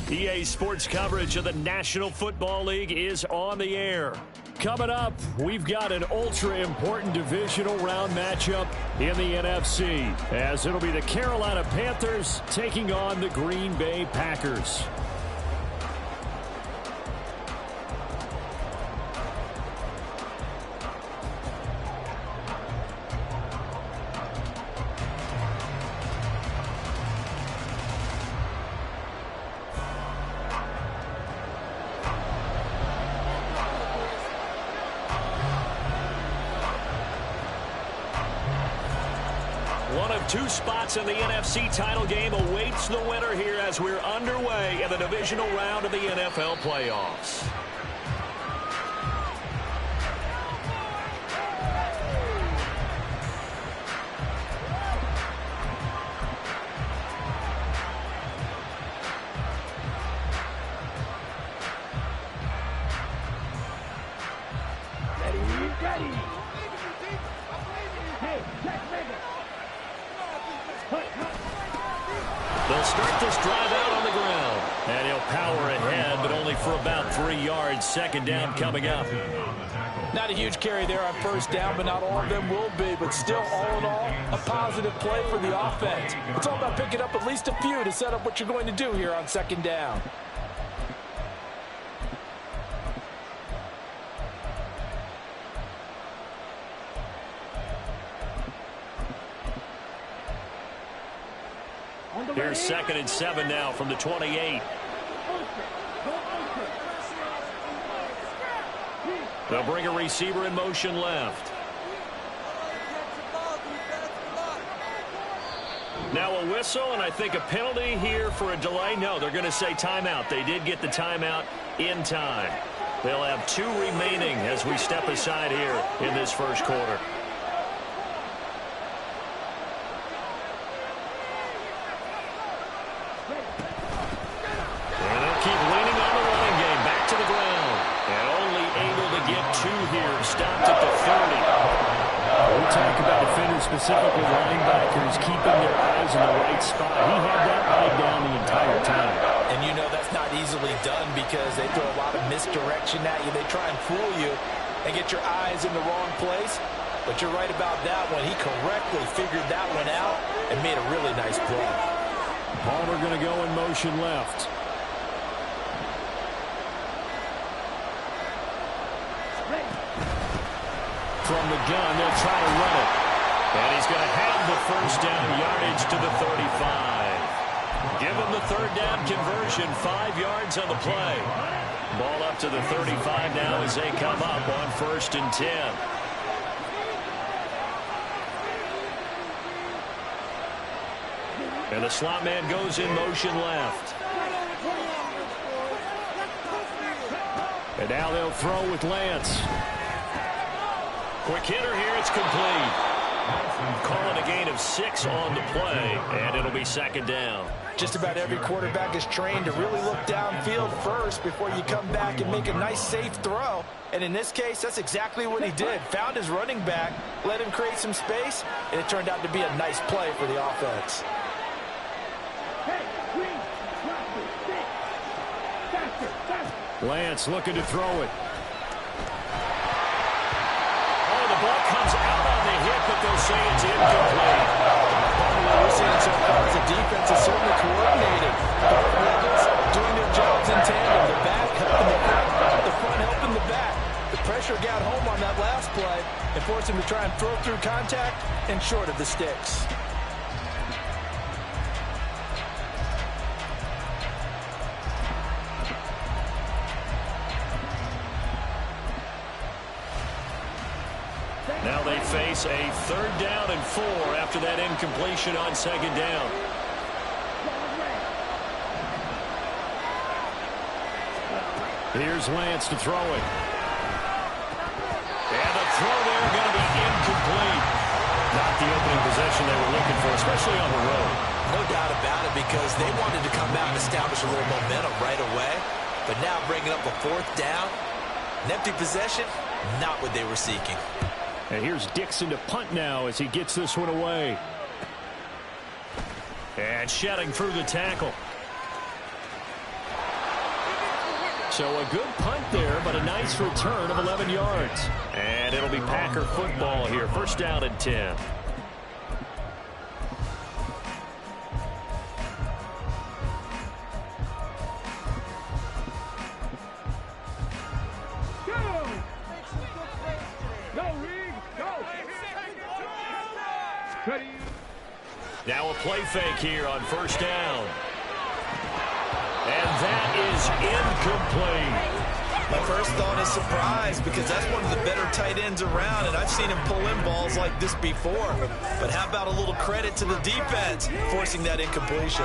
EA Sports coverage of the National Football League is on the air. Coming up, we've got an ultra-important divisional round matchup in the NFC, as it'll be the Carolina Panthers taking on the Green Bay Packers. One of two spots in the NFC title game awaits the winner here as we're underway in the divisional round of the NFL playoffs. They'll start this drive out on the ground. And he'll power ahead, but only for about 3 yards. Second down coming up. Not a huge carry there on first down, but not all of them will be. But still, all in all, a positive play for the offense. It's all about picking up at least a few to set up what you're going to do here on second down. Here's 2nd and 7 now from the 28. They'll bring a receiver in motion left. Now a whistle, and I think a penalty here for a delay. No, they're going to say timeout. They did get the timeout in time. They'll have 2 remaining as we step aside here in this first quarter. Stopped at the 30. We talk about defenders, specifically linebackers, keeping their eyes in the right spot. He had that eye down the entire time. And you know that's not easily done because they throw a lot of misdirection at you. They try and fool you and get your eyes in the wrong place. But you're right about that one. He correctly figured that one out and made a really nice play. Palmer going to go in motion left. From the gun, they'll try to run it. And he's going to have the first down, yardage to the 35. Give him the third down conversion, 5 yards on the play. Ball up to the 35 now as they come up on 1st and 10. And the slot man goes in motion left. And now they'll throw with Lance. Quick hitter here, it's complete. Calling a gain of 6 on the play, and it'll be 2nd down. Just about every quarterback is trained to really look downfield first before you come back and make a nice, safe throw. And in this case, that's exactly what he did. Found his running back, let him create some space, and it turned out to be a nice play for the offense. Lance looking to throw it. The ball comes out on the hit, but they'll say it's incomplete. What we're seeing so far is the defense is certainly coordinated. Both levels doing their jobs in tandem. The back helping the front helping the back. The pressure got home on that last play and forced him to try and throw through contact and short of the sticks. Now they face a 3rd down and 4 after that incompletion on 2nd down. Here's Lance to throw it. And the throw there going to be incomplete. Not the opening possession they were looking for, especially on the road. No doubt about it, because they wanted to come out and establish a little momentum right away. But now bringing up a 4th down, an empty possession, not what they were seeking. And here's Dixon to punt now as he gets this one away. And shedding through the tackle. So a good punt there, but a nice return of 11 yards. And it'll be Packer football here. First down and 10. Now a play fake here on first down. And that is incomplete. My first thought is surprise, because that's one of the better tight ends around, and I've seen him pull in balls like this before. But how about a little credit to the defense forcing that incompletion?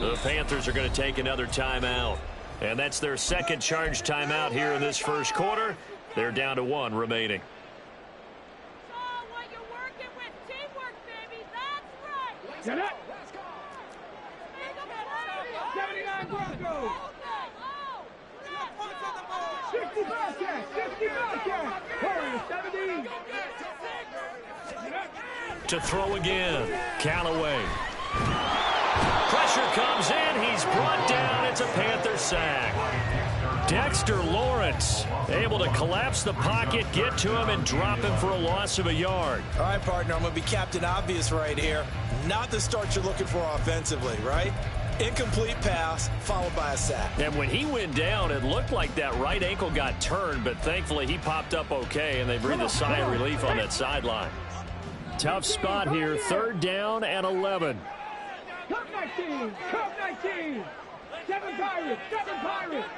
The Panthers are going to take another timeout. And that's their second charge timeout here in this first quarter. They're down to 1 remaining. Get it! 79 Broncos! 60 Bearcats! 60 Bearcats! Hurry, 70! To throw again. Callaway. Pressure comes in. He's brought down. It's a Panther sack. Dexter Lawrence able to collapse the pocket, get to him, and drop him for a loss of a yard. All right, partner, I'm going to be Captain Obvious right here. Not the start you're looking for offensively, right? Incomplete pass followed by a sack. And when he went down, it looked like that right ankle got turned, but thankfully he popped up okay, and they breathed a sigh of relief on that sideline. Tough spot here, third down and 11. Cup 19! Cup 19! 7 Pirates! 7 Pirates!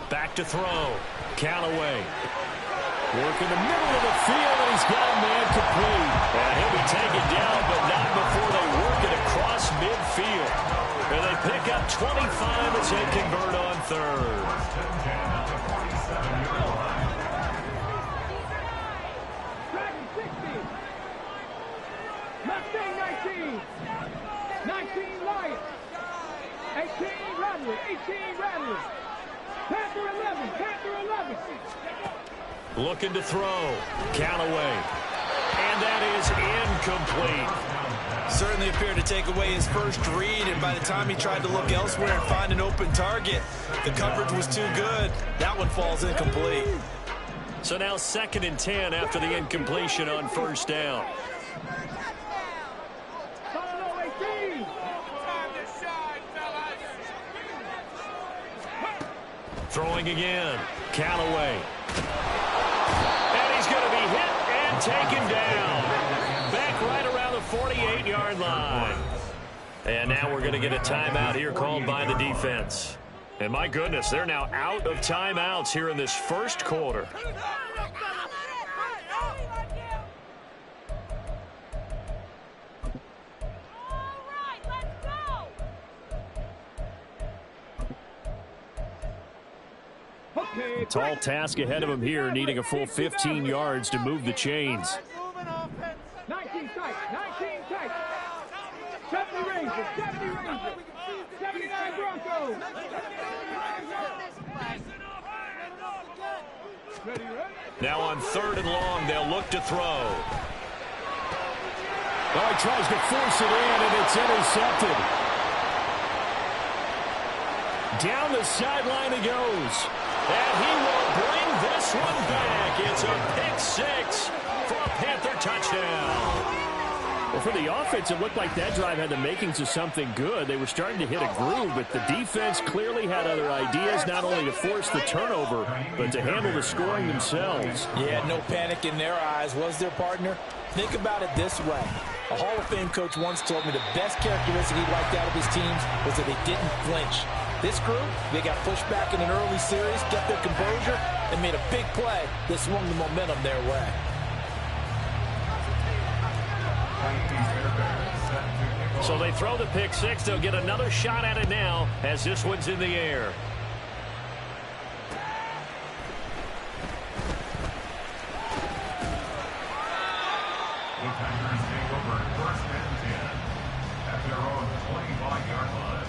Back to throw. Callaway. Work in the middle of the field, and he's got a man complete. And he'll be taken down, but not before they work it across midfield. And they pick up 25 as they convert on third. Dragon 60! Mustang 19! 19 Lions! 18 Rattler! 18 Rattler! Panther 11! Panther 11! Looking to throw. Callaway. And that is incomplete. Certainly appeared to take away his first read, and by the time he tried to look elsewhere and find an open target, the coverage was too good. That one falls incomplete. So now 2nd and 10 after the incompletion on first down. Follow 18! Throwing again. Callaway. And he's going to be hit and taken down. Back right around the 48-yard line. And now we're going to get a timeout here called by the defense. And my goodness, they're now out of timeouts here in this first quarter. Tall task ahead of him here, needing a full 15 yards to move the chains. 19 tight, 19 tight. 70 Rangers, 70 Rangers. 79 Broncos. Now on 3rd and long, they'll look to throw. Oh, he tries to force it in, and it's intercepted. Down the sideline he goes. And he will bring this one back. It's a pick 6 for a Panther touchdown. Well, for the offense, it looked like that drive had the makings of something good. They were starting to hit a groove, but the defense clearly had other ideas, not only to force the turnover, but to handle the scoring themselves. Yeah, no panic in their eyes, was their partner? Think about it this way. A Hall of Fame coach once told me the best characteristic he liked out of his teams was that they didn't flinch. This group, they got pushed back in an early series, kept their composure, and made a big play that swung the momentum their way. So they throw the pick 6. They'll get another shot at it now as this one's in the air. The Packers take over 1st and 10 at their own 25-yard line.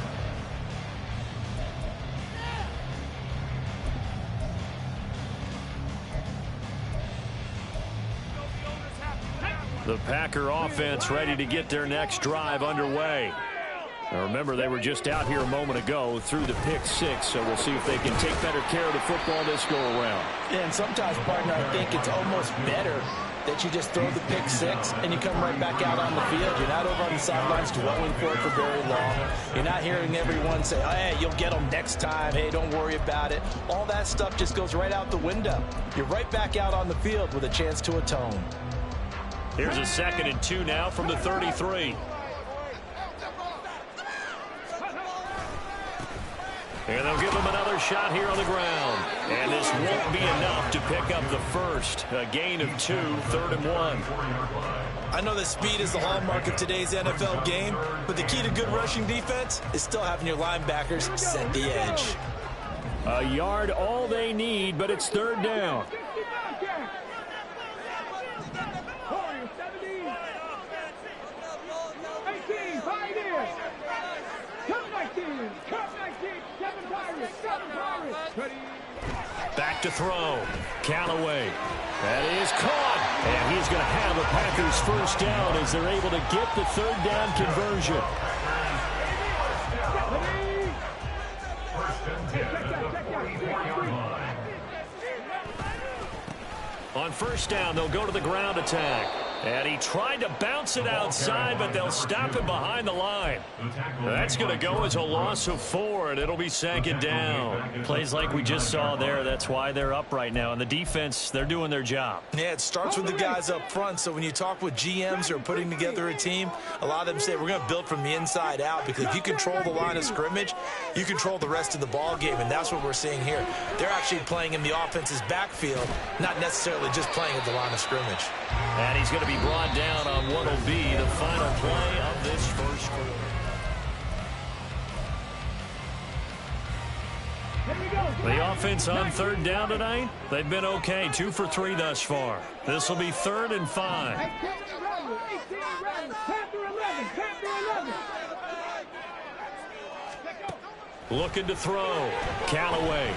The Packer offense ready to get their next drive underway. Now remember, they were just out here a moment ago through the pick six, so we'll see if they can take better care of the football this go-around. Yeah, and sometimes, partner, I think it's almost better that you just throw the pick six and you come right back out on the field. You're not over on the sidelines dwelling for it for very long. You're not hearing everyone say, oh, hey, you'll get them next time. Hey, don't worry about it. All that stuff just goes right out the window. You're right back out on the field with a chance to atone. Here's a 2nd and 2 now from the 33. And they'll give him another shot here on the ground. And this won't be enough to pick up the first. A gain of 2, 3rd and 1. I know that speed is the hallmark of today's NFL game, but the key to good rushing defense is still having your linebackers set the edge. A yard all they need, but it's 3rd down. 18, 5 years. Come 19, come 19, 7 Pirates, 7 Pirates. Back to throw. Callaway. That is caught. And he's going to have a Packers first down as they're able to get the 3rd down conversion. On first down, they'll go to the ground attack. And he tried to bounce it outside, but they'll stop him behind the line. That's going to go as a loss of 4, and it'll be 2nd down. Plays like we just saw there. That's why they're up right now. And the defense, they're doing their job. Yeah, it starts with the guys up front. So when you talk with GMs who are putting together a team, a lot of them say we're going to build from the inside out, because if you control the line of scrimmage, you control the rest of the ball game, and that's what we're seeing here. They're actually playing in the offense's backfield, not necessarily just playing at the line of scrimmage. And he's going to be brought down on what will be the final play of this first quarter. The offense on 3rd down tonight, they've been okay. 2 for 3 thus far. This will be 3rd and 5. 18 Panther 11, Panther 11. Looking to throw. Callaway.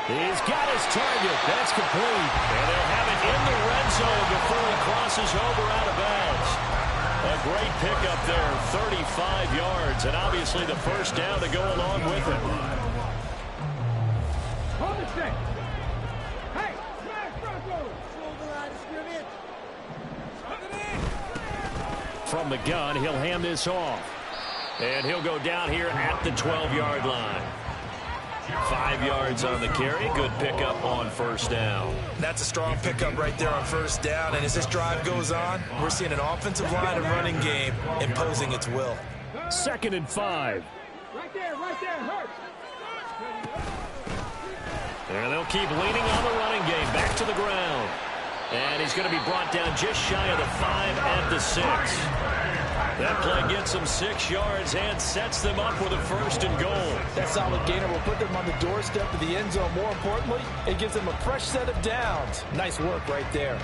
He's got his target. That's complete. And they'll have it in the red zone before he crosses over out of bounds. A great pickup there, 35 yards, and obviously the first down to go along with it. Hold the stick. Hey, smash Broncos. From the gun, he'll hand this off. And he'll go down here at the 12-yard line. 5 yards on the carry. Good pickup on first down. That's a strong pickup right there on first down. And as this drive goes on, we're seeing an offensive line and running game imposing its will. 2nd and 5. Right there, hurt. And they'll keep leaning on the running game. Back to the ground. And he's going to be brought down just shy of the 5 at the 6. That play gets them 6 yards and sets them up with a 1st and goal. That solid gainer will put them on the doorstep of the end zone. More importantly, it gives them a fresh set of downs. Nice work right there.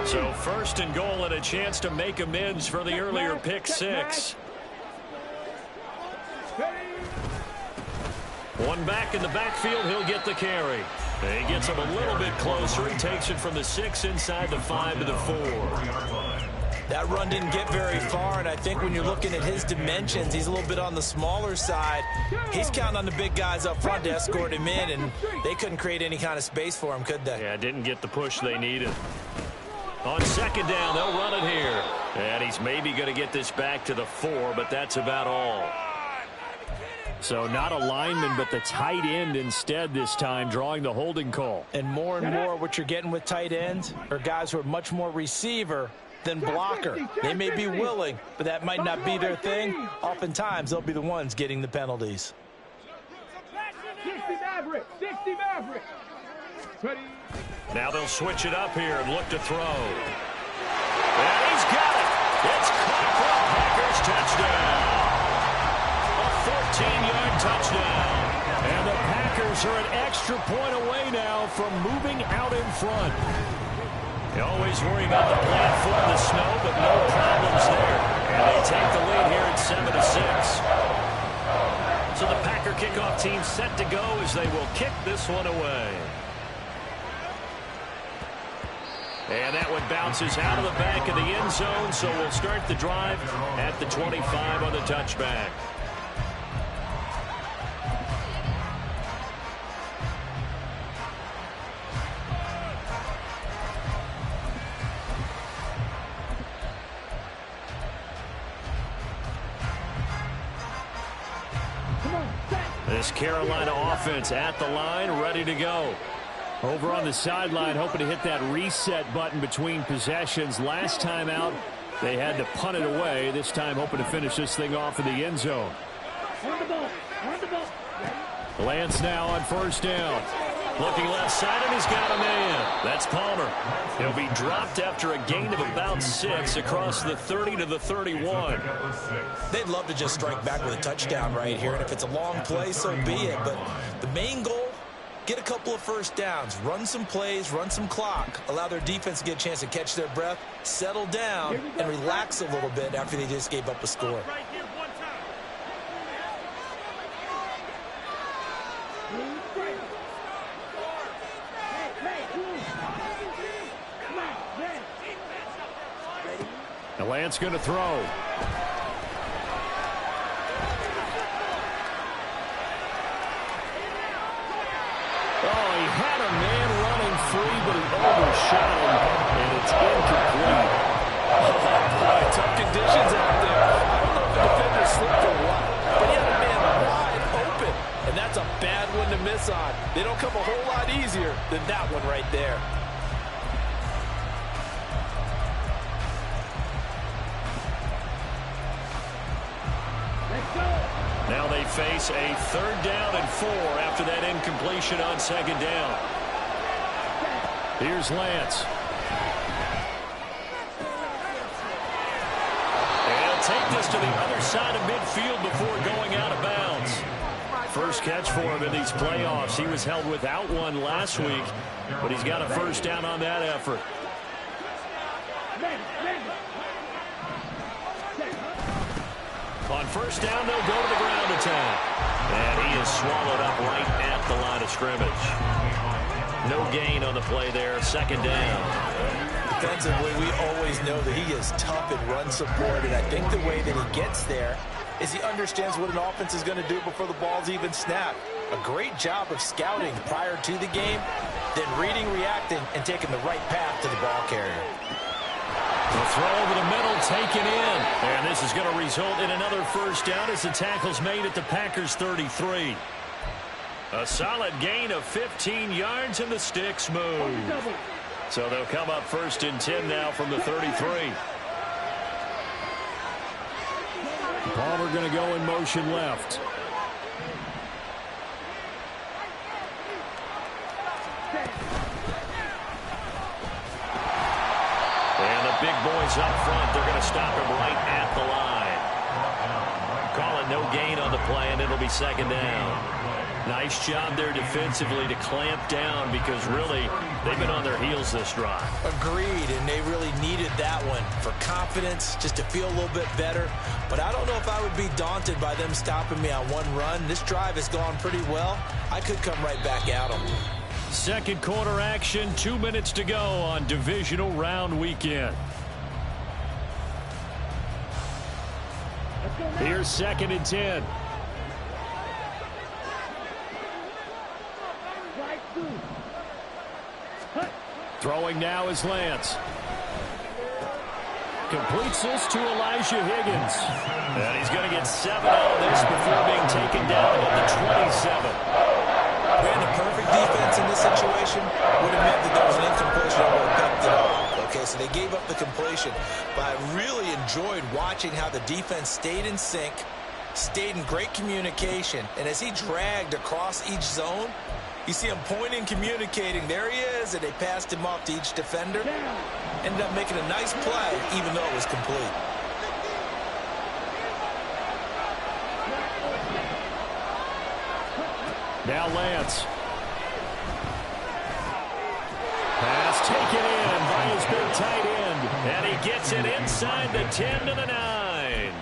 So 1st and goal and a chance to make amends for the earlier pick 6. One back in the backfield, he'll get the carry. He gets him a little bit closer. He takes it from the 6 inside the 5 to the 4. That run didn't get very far, and I think when you're looking at his dimensions, he's a little bit on the smaller side. He's counting on the big guys up front to escort him in, and they couldn't create any kind of space for him, could they? Yeah, didn't get the push they needed. On 2nd down, they'll run it here. And he's maybe going to get this back to the 4, but that's about all. So not a lineman, but the tight end instead this time, drawing the holding call. And more what you're getting with tight ends are guys who are much more receiver than blocker. They may be willing, but that might not be their thing. Oftentimes, they'll be the ones getting the penalties. 60 Maverick. Ready. Now they'll switch it up here and look to throw. And he's got it. It's caught for a Packers touchdown. A 14-yard touchdown. And the Packers are an extra point away now from moving out in front. You always worry about the platform, the snow, but no problems there. And they take the lead here at 7-6. So the Packer kickoff team set to go as they will kick this one away. And that one bounces out of the back of the end zone, so we'll start the drive at the 25 on the touchback. This Carolina offense at the line, ready to go. Over on the sideline, hoping to hit that reset button between possessions. Last time out, they had to punt it away. This time, hoping to finish this thing off in the end zone. Lance now on first down. Looking left side, and he's got a man. That's Palmer. He'll be dropped after a gain of about 6 across the 30 to the 31. They'd love to just strike back with a touchdown right here, and if it's a long play, so be it. But the main goal, get a couple of first downs, run some plays, run some clock, allow their defense to get a chance to catch their breath, settle down, and relax a little bit after they just gave up a score. The Lance going to throw. Oh, he had a man running free, but he overshot him, and it's incomplete. Oh, boy, tough conditions out there. I don't know if the defender slipped or what, but he had a man wide open, and that's a bad one to miss on. They don't come a whole lot easier than that one right there. Now they face a 3rd down and 4 after that incompletion on 2nd down. Here's Lance. And he'll take this to the other side of midfield before going out of bounds. First catch for him in these playoffs. He was held without one last week, but he's got a first down on that effort. On first down, they'll go to the ground attack. And he is swallowed up right at the line of scrimmage. No gain on the play there. 2nd down. Defensively, we always know that he is tough in run support, and I think the way that he gets there is he understands what an offense is going to do before the ball's even snapped. A great job of scouting prior to the game, then reading, reacting, and taking the right path to the ball carrier. The throw over the middle taken in. And this is going to result in another first down as the tackle's made at the Packers 33. A solid gain of 15 yards and the sticks move. So they'll come up 1st and 10 now from the 33. Palmer going to go in motion left. And the big boys up front, they're going to stop him right at the line. Calling no gain on the play, and it'll be 2nd down. Nice job there defensively to clamp down because really they've been on their heels this drive. Agreed, and they really needed that one for confidence, just to feel a little bit better. But I don't know if I would be daunted by them stopping me on one run. This drive has gone pretty well. I could come right back at them. 2nd quarter action, 2 minutes to go on divisional round weekend. Here's 2nd and 10. Throwing now is Lance. Completes this to Elijah Higgins. And he's going to get 7 out of this before being taken down at the 27. Ran a perfect defense in this situation. Would have meant that there was an incompletion that would have kept it off. Okay, so they gave up the completion. But I really enjoyed watching how the defense stayed in sync, stayed in great communication. And as he dragged across each zone, you see him pointing, communicating. There he is, and they passed him off to each defender. Ended up making a nice play, even though it was complete. Now Lance. Pass taken in by his big tight end. And he gets it inside the 10 to the 9.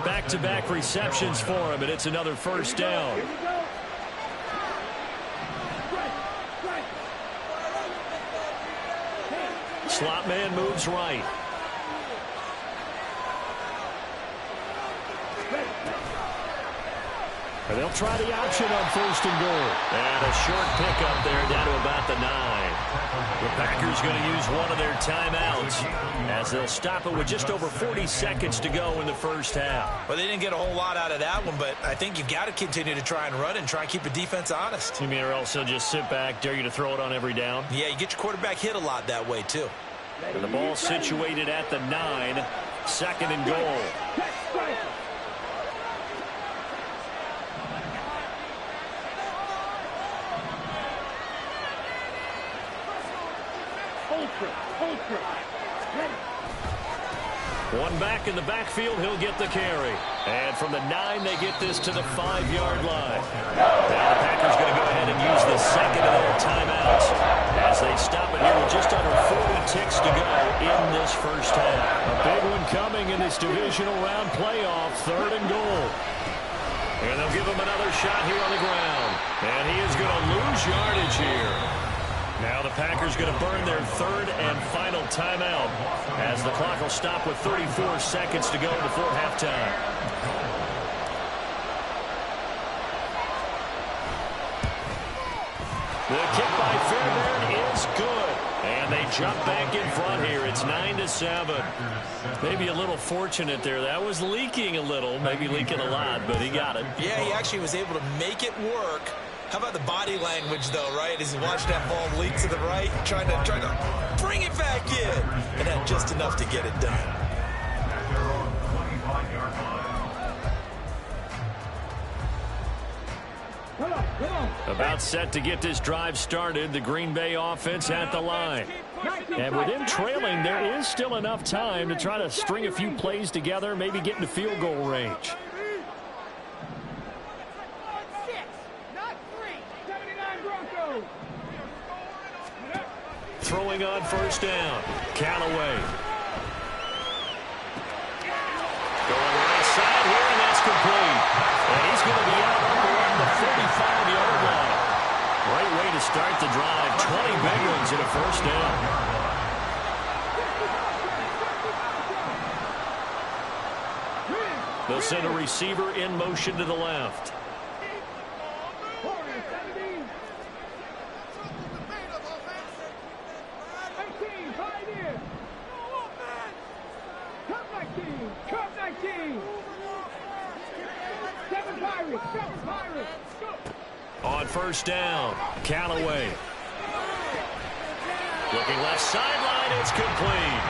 Back-to-back receptions for him, and it's another first down. slot man moves right. And they'll try the option on 1st and goal. And a short pickup there down to about the 9. The Packers going to use one of their timeouts as they'll stop it with just over 40 seconds to go in the first half. Well, they didn't get a whole lot out of that one, but I think you've got to continue to try and run and try and keep the defense honest. You mean or else they'll just sit back, dare you to throw it on every down? Yeah, you get your quarterback hit a lot that way, too. And the ball situated at the 9. 2nd and goal. One back in the backfield, he'll get the carry. And from the 9, they get this to the 5-yard line. Now the Packers going to go ahead and use the second of their timeouts as they stop it here with just under 40 ticks to go in this first half. A big one coming in this divisional round playoff, 3rd and goal. And they'll give him another shot here on the ground. And he is going to lose yardage here. Now the Packers going to burn their 3rd and final timeout as the clock will stop with 34 seconds to go before halftime. The kick by Fairbairn is good. And they jump back in front here. It's 9-7. Maybe a little fortunate there. That was leaking a little, maybe leaking a lot, but he got it. Yeah, he actually was able to make it work. How about the body language, though, right? As he watched that ball leak to the right, trying to bring it back in. And had just enough to get it done. About set to get this drive started. The Green Bay offense at the line. And with them trailing, there is still enough time to try to string a few plays together, maybe get into field goal range. Throwing on 1st down. Callaway. Going right side here, and that's complete. And he's going to be out around the 45-yard line. Great way to start the drive. 20 big ones in a 1st down. They'll send a receiver in motion to the left. On 1st down, Callaway. Looking left sideline, it's complete.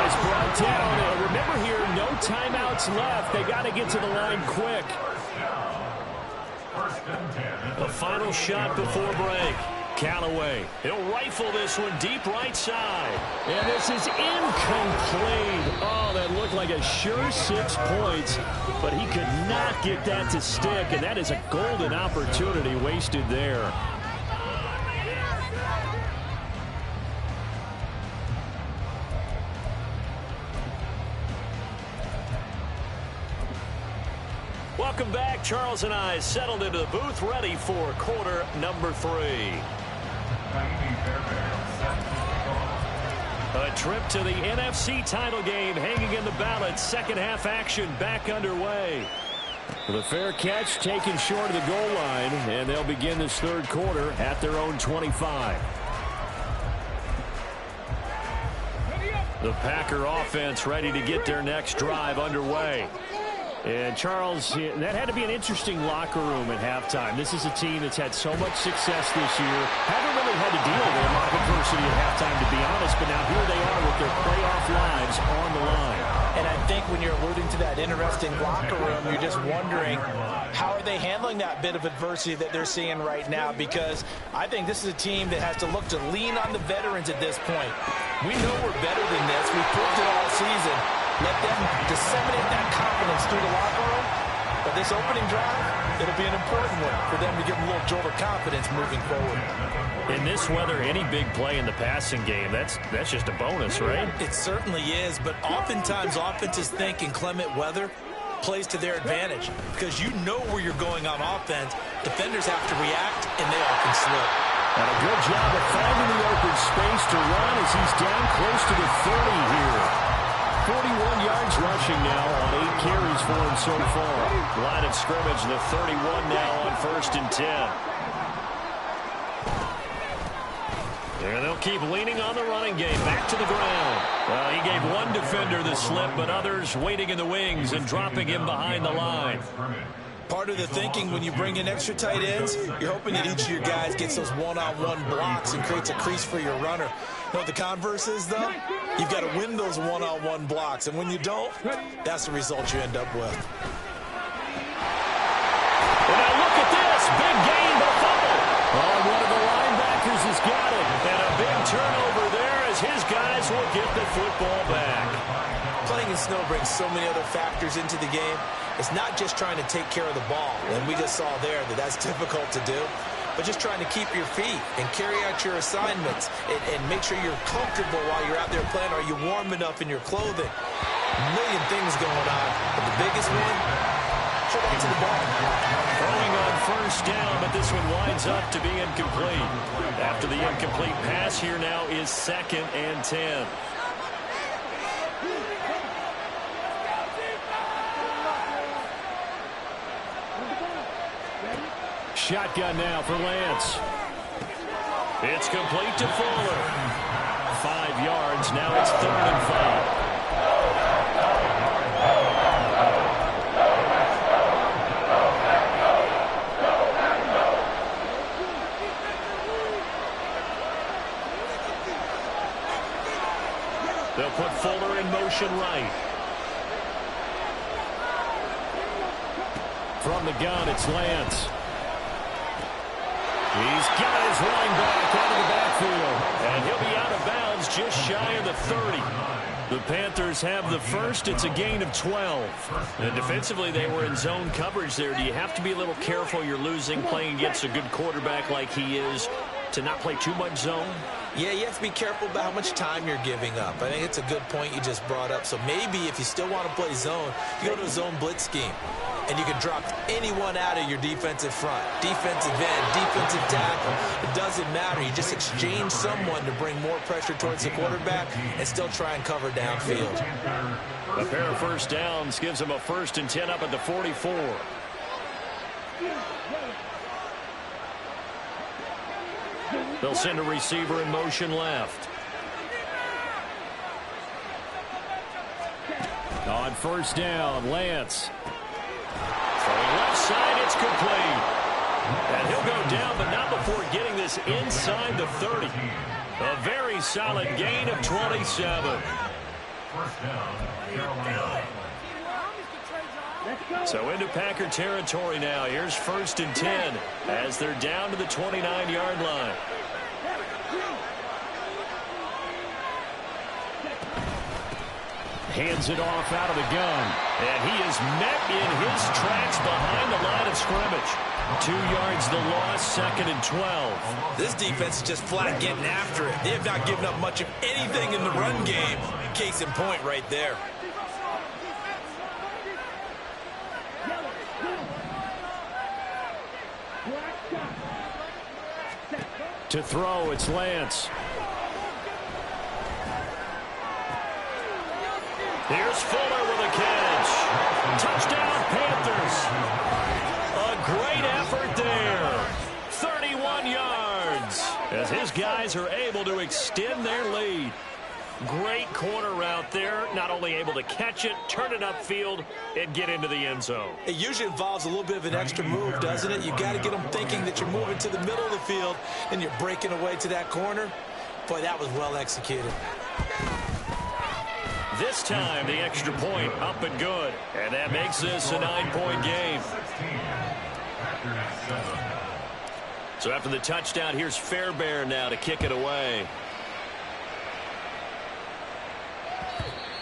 It's brought down. Remember here, no timeouts left. They got to get to the line quick. A final shot before break. Callaway, he'll rifle this one deep right side. And this is incomplete. Oh, that looked like a sure 6 points, but he could not get that to stick, and that is a golden opportunity wasted there. Welcome back. Charles and I settled into the booth, ready for quarter number 3. A trip to the NFC title game hanging in the balance. Second half action back underway. The fair catch taken short of the goal line, and they'll begin this 3rd quarter at their own 25. The Packer offense ready to get their next drive underway. And, Charles, that had to be an interesting locker room at halftime. This is a team that's had so much success this year. Haven't really had to deal with a lot of adversity at halftime, to be honest, but now here they are with their playoff lives on the line. And I think when you're alluding to that interesting locker room, you're just wondering, how are they handling that bit of adversity that they're seeing right now? Because I think this is a team that has to look to lean on the veterans at this point. We know we're better than this. We've proved it all season. Let them disseminate that confidence through the locker room. But this opening drive, it'll be an important one for them to give them a little jolt of confidence moving forward. In this weather, any big play in the passing game, that's just a bonus, right? It certainly is, but oftentimes offenses think in clement weather plays to their advantage because you know where you're going on offense. Defenders have to react, and they often slip. And a good job of finding the open space to run as he's down close to the 30 here. 41 yards rushing now on 8 carries for him so far. Line of scrimmage, the 31 now on 1st and 10. And they'll keep leaning on the running game. Back to the ground. Well, he gave one defender the slip, but others waiting in the wings and dropping him behind the line. Part of the thinking when you bring in extra tight ends, you're hoping that each of your guys gets those one-on-one blocks and creates a crease for your runner. You know what the converse is, though? You've got to win those one-on-one blocks, and when you don't, that's the result you end up with. Well, now look at this. Big gain, but a fumble. Oh, one of the linebackers has got it. And a big turnover there as his guys will get the football back. Playing in snow brings so many other factors into the game. It's not just trying to take care of the ball, and we just saw there that that's difficult to do, but just trying to keep your feet and carry out your assignments and make sure you're comfortable while you're out there playing. Are you warm enough in your clothing? A million things going on, but the biggest one, hold on to the ball. Throwing on 1st down, but this one winds up to be incomplete. After the incomplete pass, here now is 2nd and 10. Shotgun now for Lance. It's complete to Fuller. 5 yards. Now it's 3rd and 5. They'll put Fuller in motion right. From the gun, it's Lance. He's got his running back out of the backfield. And he'll be out of bounds just shy of the 30. The Panthers have the first. It's a gain of 12. And defensively, they were in zone coverage there. Do you have to be a little careful? You're losing playing against a good quarterback like he is to not play too much zone? Yeah, you have to be careful about how much time you're giving up. I think it's a good point you just brought up. So maybe if you still want to play zone, you go to a zone blitz scheme. And you can drop anyone out of your defensive front. Defensive end, defensive tackle. It doesn't matter. You just exchange someone to bring more pressure towards the quarterback and still try and cover downfield. A pair of 1st downs gives them a 1st and 10 up at the 44. They'll send a receiver in motion left. On 1st down, Lance. From the left side, it's complete. And he'll go down, but not before getting this inside the 30. A very solid gain of 27. So into Packer territory now. Here's 1st and 10 as they're down to the 29-yard line. Hands it off out of the gun. And he is met in his tracks behind the line of scrimmage. 2 yards the loss, 2nd and 12. This defense is just flat getting after it. They have not given up much of anything in the run game. Case in point right there. To throw, it's Lance. Here's Fuller with a catch. Touchdown, Panthers. A great effort there. 31 yards as his guys are able to extend their lead. Great corner route there. Not only able to catch it, turn it upfield, and get into the end zone. It usually involves a little bit of an extra move, doesn't it? You've got to get them thinking that you're moving to the middle of the field and you're breaking away to that corner. Boy, that was well executed. This time, the extra point up and good. And that makes this a 9-point game. So after the touchdown, here's Fairbairn now to kick it away.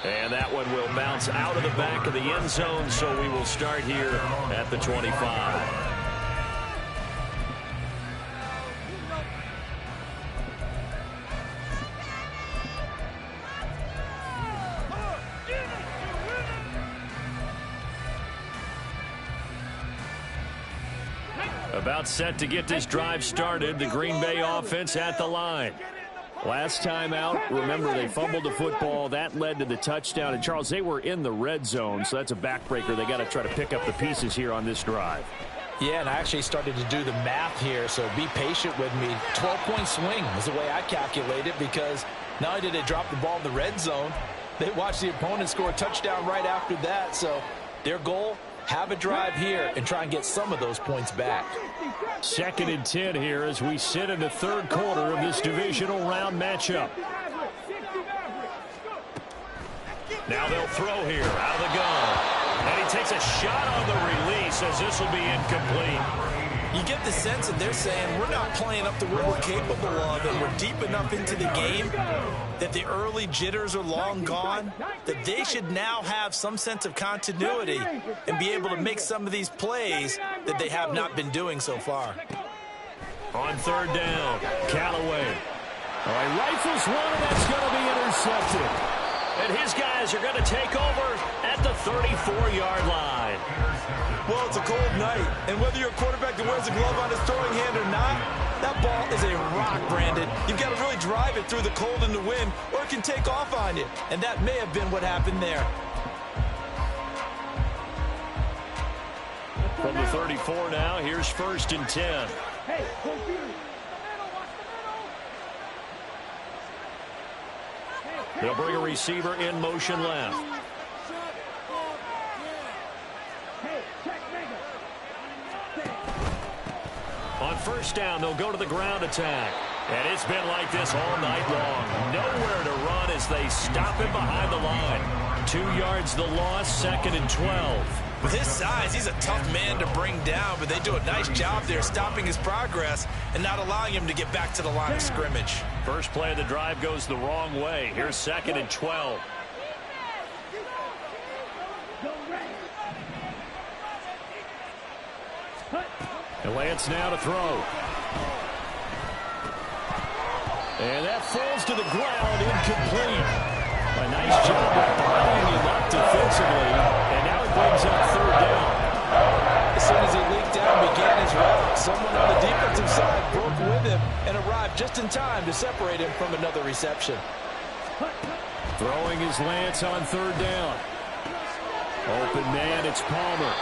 And that one will bounce out of the back of the end zone, so we will start here at the 25. A About set to get this drive started. The Green Bay offense at the line. Last time out, remember, they fumbled the football. That led to the touchdown. And, Charles, they were in the red zone, so that's a backbreaker. They got to try to pick up the pieces here on this drive. Yeah, and I actually started to do the math here, so be patient with me. 12-point swing is the way I calculate it, because not only did they drop the ball in the red zone, they watched the opponent score a touchdown right after that. So their goal, have a drive here and try and get some of those points back. 2nd and 10 here as we sit in the third quarter of this divisional round matchup. Now they'll throw here out of the gun. And he takes a shot on the release as this will be incomplete. You get the sense that they're saying we're not playing up to what we're capable of, and we're deep enough into the game that the early jitters are long gone, that they should now have some sense of continuity and be able to make some of these plays that they have not been doing so far. On 3rd down, Callaway. He rifles one, and that's going to be intercepted. And his guys are going to take over at the 34-yard line. Well, it's a cold night, and whether you're a quarterback that wears a glove on his throwing hand or not, that ball is a rock, Brandon. You've got to really drive it through the cold and the wind, or it can take off on you. And that may have been what happened there. From the 34 now, here's 1st and 10. Hey, They'll bring a receiver in motion left. On 1st down, they'll go to the ground attack. And it's been like this all night long. Nowhere to run as they stop him behind the line. 2 yards the loss, 2nd and 12. With his size, he's a tough man to bring down, but they do a nice job there stopping his progress and not allowing him to get back to the line of scrimmage. First play of the drive goes the wrong way. Here's 2nd and 12. And Lance now to throw. And that falls to the ground, incomplete. A nice job of buying him up defensively. And now it brings up 3rd down. As soon as he leaked down, began his route. Someone on the defensive side broke with him and arrived just in time to separate him from another reception. Throwing his Lance on 3rd down. Open man, it's Palmer.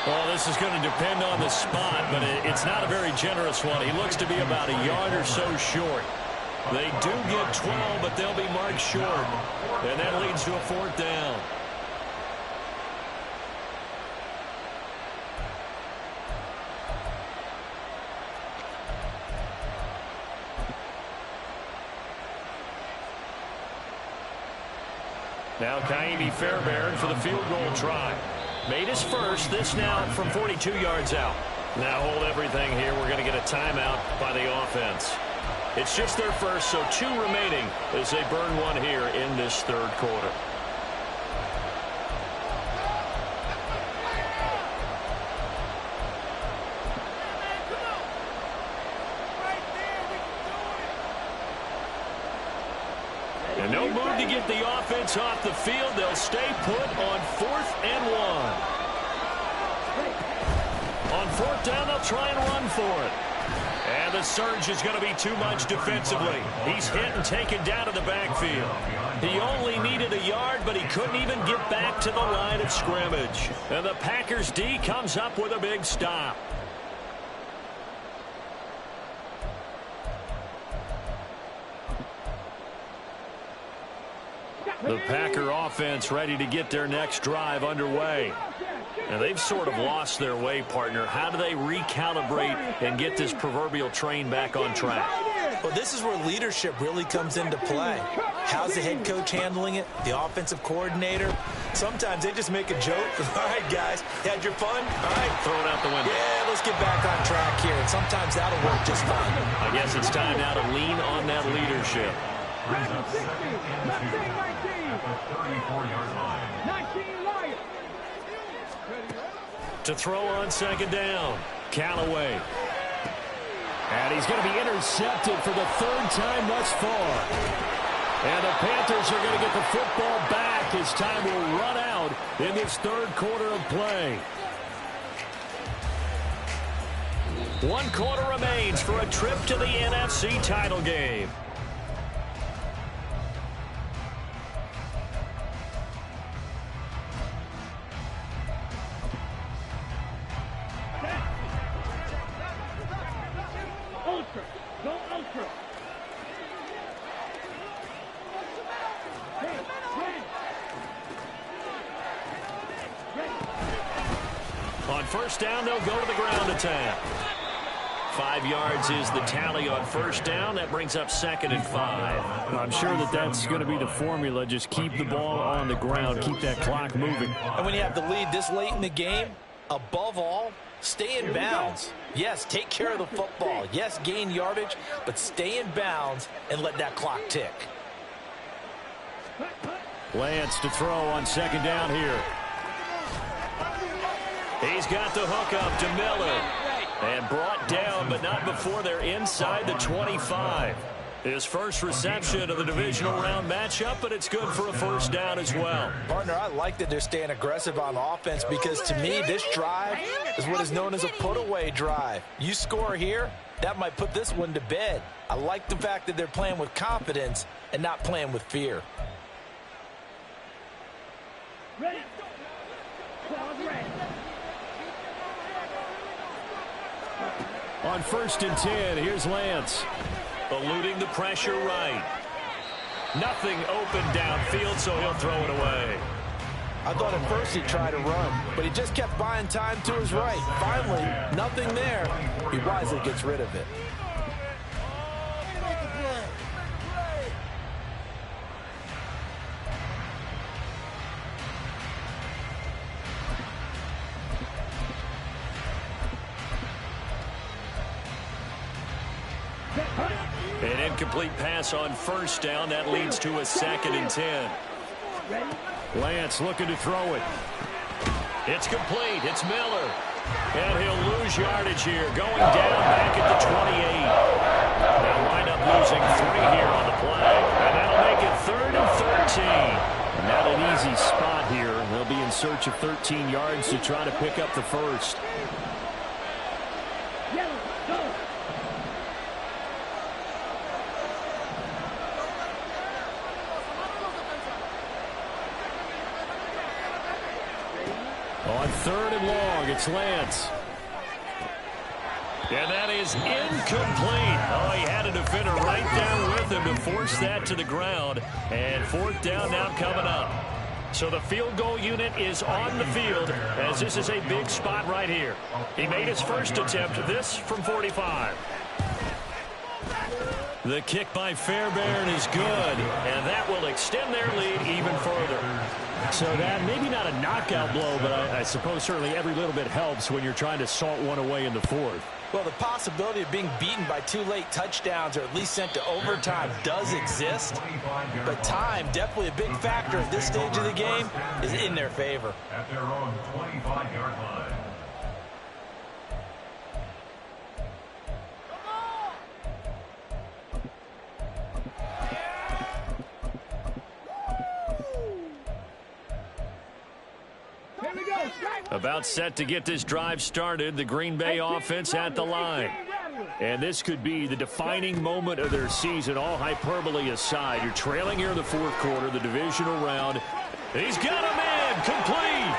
Well, this is going to depend on the spot, but it's not a very generous one. He looks to be about a yard or so short. They do get 12, but they'll be marked short. And that leads to a 4th down. Now Kaimi Fairbairn for the field goal try. Made his first, this now from 42 yards out. Now hold everything here. We're going to get a timeout by the offense. It's just their first, so 2 remaining as they burn one here in this 3rd quarter. And no move to get the offense off the field. They'll stay put on 4th and 1. On 4th down, they'll try and run for it. And the surge is going to be too much defensively. He's hit and taken down to the backfield. He only needed a yard, but he couldn't even get back to the line of scrimmage. And the Packers D comes up with a big stop. The Packer offense ready to get their next drive underway. And they've sort of lost their way, partner. How do they recalibrate and get this proverbial train back on track? Well, this is where leadership really comes into play. How's the head coach handling it? The offensive coordinator? Sometimes they just make a joke. All right, guys, you had your fun? All right. Throw it out the window. Yeah, let's get back on track here. And sometimes that'll work just fine. I guess it's time now to lean on that leadership. Brings up 2nd and 2 at the 34-yard line. 19 Lions. To throw on 2nd down, Callaway. And he's going to be intercepted for the 3rd time thus far. And the Panthers are going to get the football back as time will run out in this 3rd quarter of play. 1 quarter remains for a trip to the NFC title game. Ultra. Go ultra. Hey, On first down, they'll go to the ground attack. 5 yards is the tally on first down. That brings up 2nd and 5. I'm sure that's going to be the formula. Just keep the ball on the ground. Keep that clock moving. And when you have the lead this late in the game, above all, stay in bounds. Yes, take care of the football. Yes, gain yardage, but stay in bounds and let that clock tick. Lance to throw on 2nd down here. He's got the hook up to Miller. And brought down, but not before they're inside the 25. His first reception of the divisional round matchup, but it's good for a first down as well. Partner, I like that they're staying aggressive on offense because to me, this drive is what is known as a put-away drive. You score here, that might put this one to bed. I like the fact that they're playing with confidence and not playing with fear. ready. Claws ready. On 1st and 10, here's Lance. Eluding the pressure right. Nothing open downfield, so he'll throw it away. I thought at first he'd try to run, but he just kept buying time to his right. Finally, nothing there. He wisely gets rid of it. An incomplete pass on first down. That leads to a 2nd and 10. Lance looking to throw it. It's complete. It's Miller. And he'll lose yardage here. Going down back at the 28. They'll wind up losing 3 here on the play. And that'll make it 3rd and 13. Not an easy spot here. They'll be in search of 13 yards to try to pick up the first. On 3rd and long, it's Lance. And that is incomplete. Oh, he had a defender right there with him to force that to the ground. And 4th down now coming up. So the field goal unit is on the field as this is a big spot right here. He made his first attempt, this from 45. The kick by Fairbairn is good, and that will extend their lead even further. So that maybe not a knockout blow, but I suppose certainly every little bit helps when you're trying to salt one away in the 4th. Well, the possibility of being beaten by 2 late touchdowns or at least sent to overtime does exist, but time, definitely a big factor at this stage of the game, is in their favor. At their own 25-yard line. About set to get this drive started, the Green Bay offense at the line. And this could be the defining moment of their season, all hyperbole aside. You're trailing here in the 4th quarter, the divisional round. He's got him in, complete.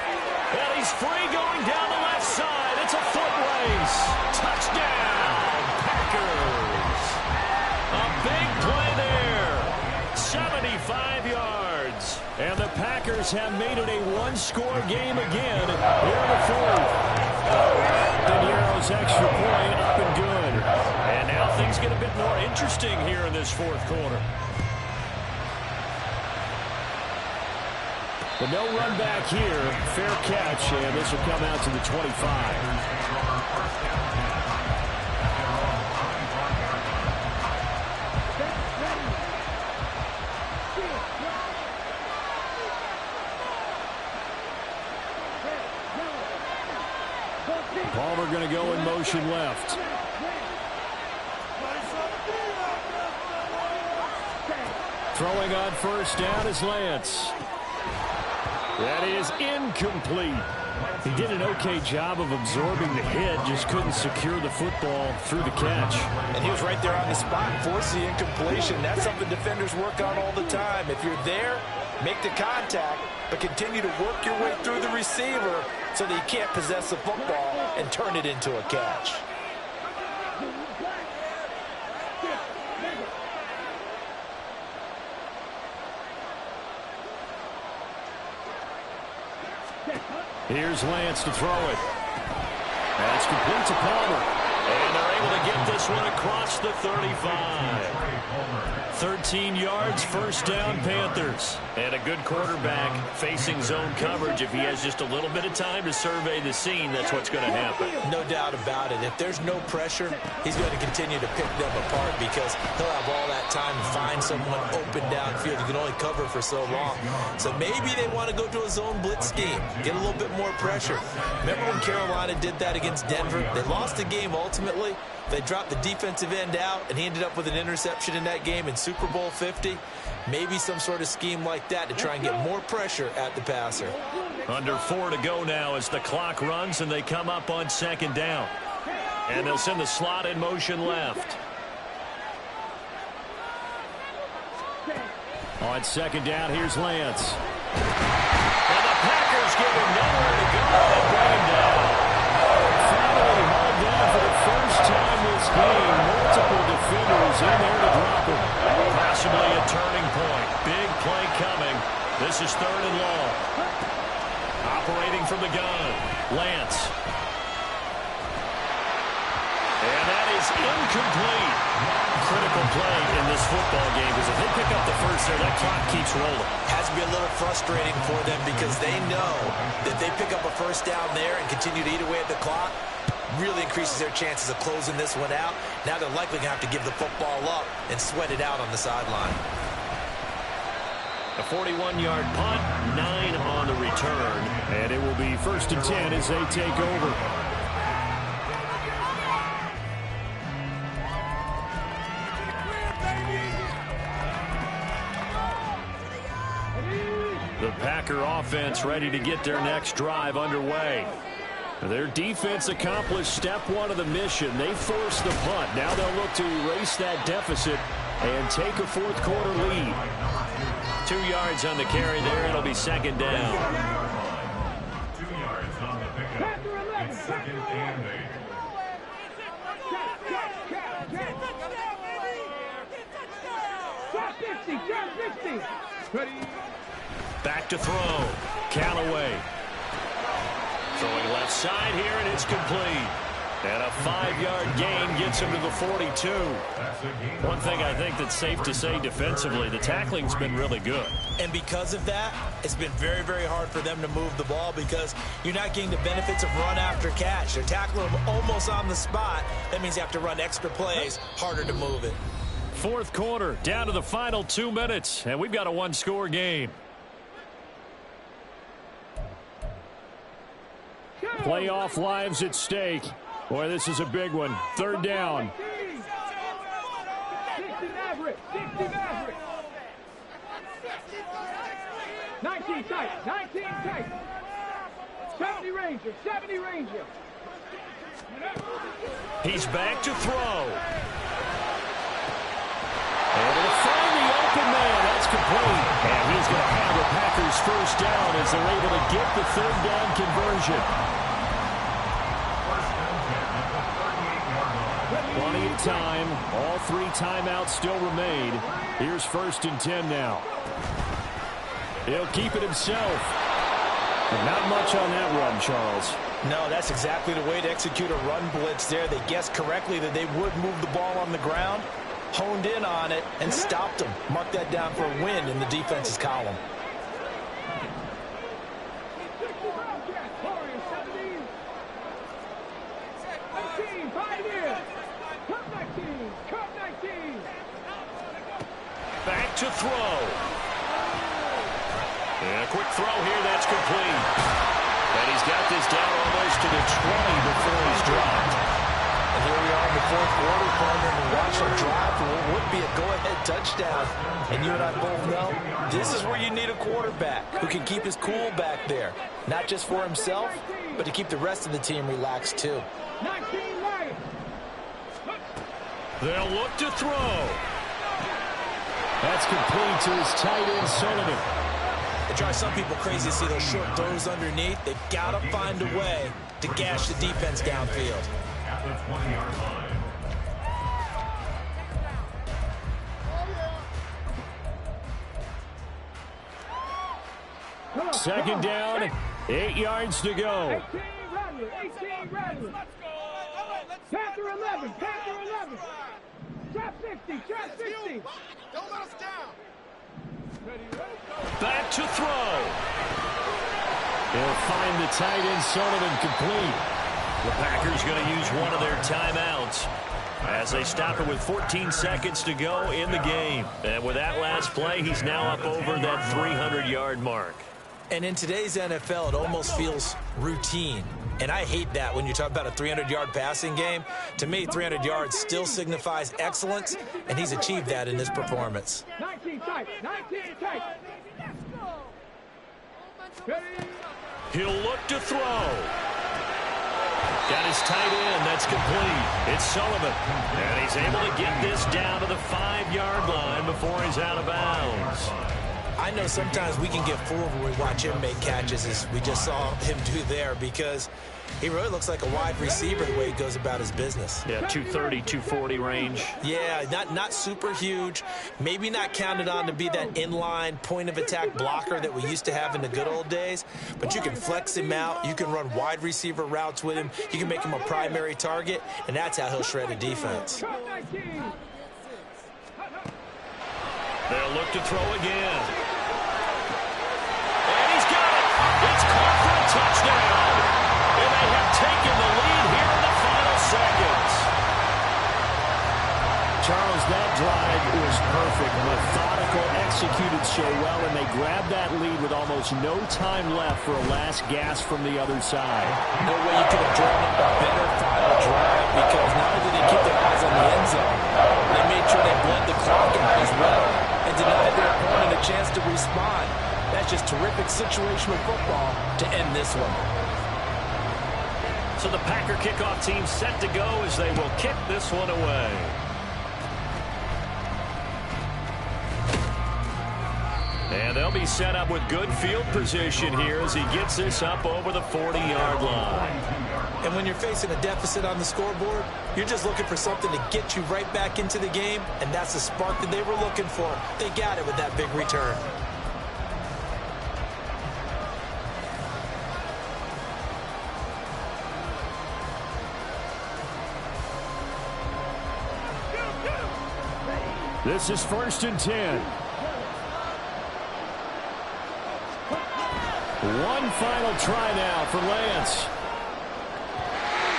And he's free going down the left side. It's a foot race. Touchdown, Packers. A big play there. 75 yards. And the Packers have made it a 1-score game again here in the 4th. Piñeiro's extra point up and good. And now things get a bit more interesting here in this 4th quarter. But no run back here. Fair catch, and this will come out to the 25. Palmer going to go in motion left. Throwing on first down is Lance. That is incomplete. He did an okay job of absorbing the hit, just couldn't secure the football through the catch. And he was right there on the spot, forcing the incompletion. That's something defenders work on all the time. If you're there, make the contact, but continue to work your way through the receiver so that you can't possess the football and turn it into a catch. Here's Lance to throw it. That's complete to Palmer. And they're able to get this one across the 35. 13 yards, first down, Panthers. And a good quarterback facing zone coverage. If he has just a little bit of time to survey the scene, that's what's going to happen. No doubt about it. If there's no pressure, he's going to continue to pick them apart because he'll have all that time to find someone open downfield. You can only cover for so long. So maybe they want to go to a zone blitz scheme, get a little bit more pressure. Remember when Carolina did that against Denver? They lost the game ultimately. They dropped the defensive end out, and he ended up with an interception in that game in Super Bowl 50. Maybe some sort of scheme like that to try and get more pressure at the passer. Under 4 to go now as the clock runs, and they come up on second down. And they'll send the slot in motion left. On second down, here's Lance. And the Packers give him nowhere to go and bring him down. Finally hauled down for the first time this game. Multiple defenders in there to drop him. Possibly a turning point. Big play coming. This is 3rd and long. Operating from the gun, Lance. And that is incomplete. Critical play in this football game because if they pick up the first there, that clock keeps rolling. Has to be a little frustrating for them because they know that they pick up a first down there and continue to eat away at the clock, really increases their chances of closing this one out. Now they're likely going to have to give the football up and sweat it out on the sideline. A 41-yard punt, 9 on the return. And it will be 1st and 10 as they take over. The Packer offense ready to get their next drive underway. Their defense accomplished step 1 of the mission. They forced the punt. Now they'll look to erase that deficit and take a 4th quarter lead. 2 yards on the carry there. It'll be 2nd down. 2 yards on the pickup. It's 2nd and 8. Top 50, top 50. Ready. Back to throw. Callaway. Throwing left side here, and it's complete. And a 5-yard gain gets him to the 42. One thing I think that's safe to say defensively, the tackling's been really good. And because of that, it's been very, very hard for them to move the ball because you're not getting the benefits of run after catch. They're tackling them almost on the spot. That means you have to run extra plays, harder to move it. 4th quarter, down to the final 2 minutes, and we've got a 1-score game. Playoff lives at stake. Boy, this is a big one. 3rd down. 60 Maverick, 60 Maverick. 19 tight, 19 tight. 70 Ranger, 70 Ranger. He's back to throw. Able to find the open man. That's complete. And he's going to have the Packers first down as they're able to get the 3rd down conversion. Plenty of time. All 3 timeouts still remain. Here's 1st and 10 now. He'll keep it himself. But not much on that run, Charles. No, that's exactly the way to execute a run blitz there. They guessed correctly that they would move the ball on the ground, honed in on it, and stopped them. Mark that down for a win in the defense's column. Back to throw. And a quick throw here, that's complete. And he's got this down almost to the 20 before he's dropped. And here we are in the 4th quarter, partner, and watch them drive for what would be a go-ahead touchdown. And you and I both know this is where you need a quarterback who can keep his cool back there. Not just for himself, but to keep the rest of the team relaxed too. 19 Lions. They'll look to throw. That's complete to his tight end, Sullivan. It drives some people crazy to see those short throws underneath. They've got to find a way to gash the defense downfield. At the 20-yard line. Second down, 8 yards to go. 18 Rattler. 18 Rattler. Panther 11. Panther 11. Trap 60. Trap 60. Don't let us down. Back to throw. They'll find the tight end, Sullivan, complete. The Packers going to use one of their timeouts as they stop it with 14 seconds to go in the game. And with that last play, he's now up over that 300-yard mark. And in today's NFL, it almost feels routine. And I hate that when you talk about a 300-yard passing game. To me, 300 yards still signifies excellence, and he's achieved that in this performance. 19 tight. 19 tight. He'll look to throw. Got his tight end. That's complete. It's Sullivan. And he's able to get this down to the 5-yard line before he's out of bounds. I know sometimes we can get fooled when we watch him make catches, as we just saw him do there, because he really looks like a wide receiver the way he goes about his business. Yeah, 230, 240 range. Yeah, not super huge. Maybe not counted on to be that inline point-of-attack blocker that we used to have in the good old days, but you can flex him out. You can run wide receiver routes with him. You can make him a primary target, and that's how he'll shred a defense. They'll look to throw again. And he's got it. It's caught for a touchdown. And they have taken the lead here in the final seconds. Charles, that drive was perfect. Methodical, executed so well, and they grabbed that lead with almost no time left for a last gasp from the other side. No way you could have drawn up a better final drive, because not only did they keep their eyes on the end zone, they made sure they bled the clock out as well and denied their opponent a chance to respond. That's just terrific situational football to end this one. So the Packer kickoff team set to go as they will kick this one away. And they'll be set up with good field position here as he gets this up over the 40-yard line. And when you're facing a deficit on the scoreboard, you're just looking for something to get you right back into the game, and that's the spark that they were looking for. They got it with that big return. This is 1st and 10. One final try now for Lance.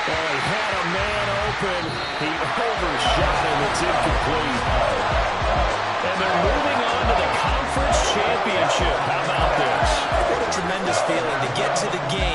Oh, he had a man open. He overshot him. It's incomplete. And they're moving on to the conference championship. How about this? What a tremendous feeling to get to the game.